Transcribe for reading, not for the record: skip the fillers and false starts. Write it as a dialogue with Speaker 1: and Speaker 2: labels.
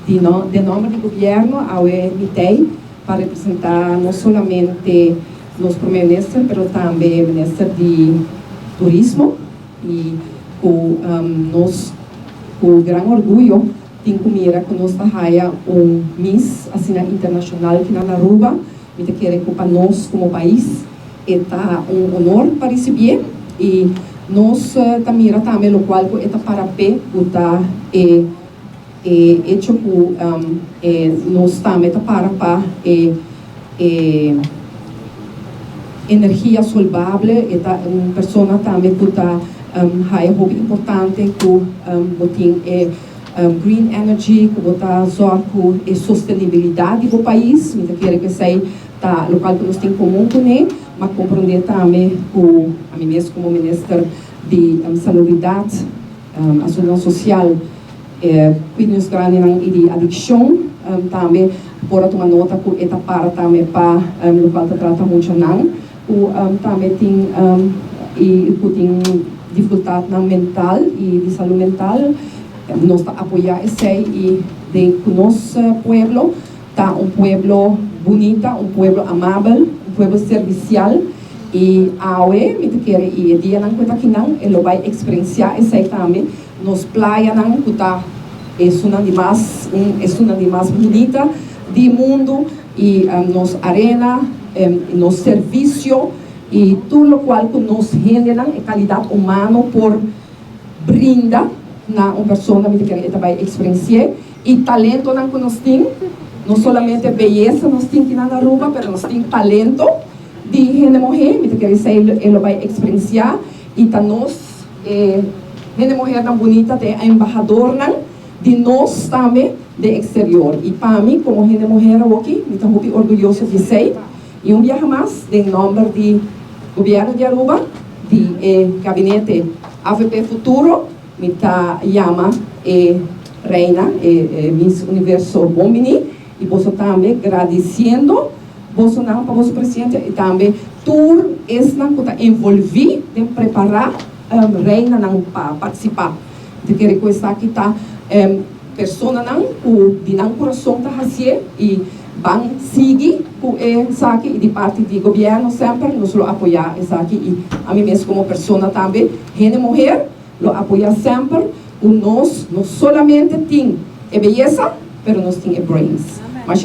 Speaker 1: de nome do governo, ao mitei para representar não somente os primeiro-ministros, mas também o ministro de turismo, e nós, com grande orgulho, tem comigo que nós trabalhamos Miss assim, internacional aqui na Aruba, e quer que para nós como país é honor para receber, e nós também o qual é para pé hecho por nós também para energia solvável, é uma pessoa também que é hobby importante que green energy, que zorga com a sustentabilidade do país, então quero que seja local que nós temos comum com ele, mas compreender também com a mim mesmo como ministro de salubridade, ação social, cuidados grandes e de adicção, também por tomar nota que é para também para local que trata muito não, também tem dificuldade mental e de saúde mental, nós apoiar esse e de nosso pueblo pueblo bonito, pueblo amável, pueblo servicial, e aue me quer e dia não conta que não ele vai experienciar esse também nos praia não conta é uma de mais bonita do mundo e nos arena nos serviço e tudo o qual que nos generam é qualidade humana por brinda na uma pessoa que ele vai experienciar e talento não que nós temos não somente beleza nós temos aqui na Aruba, mas nós temos talento de gente mulher, ele vai experienciar e nós gente mulher tão bonita é a embaixadora de nós também de exterior e para mim como gente mulher aqui me estou muito orgulhosa de ser e dia mais em nome do governo de Aruba de gabinete AVP Futuro me chama Reina Miss Universo Bombini e você também agradecendo você não para você presidente e também tour essa que envolvi em preparar Reina não para participar de que requesta que pessoa não o de não coração tá assim e vão seguir com essa aqui e de parte do governo sempre nos apoiar essa aqui e a mim mesmo como pessoa também gente mulher lo apoia sempre o nós não solamente tem beleza, mas nós temos brains. Mas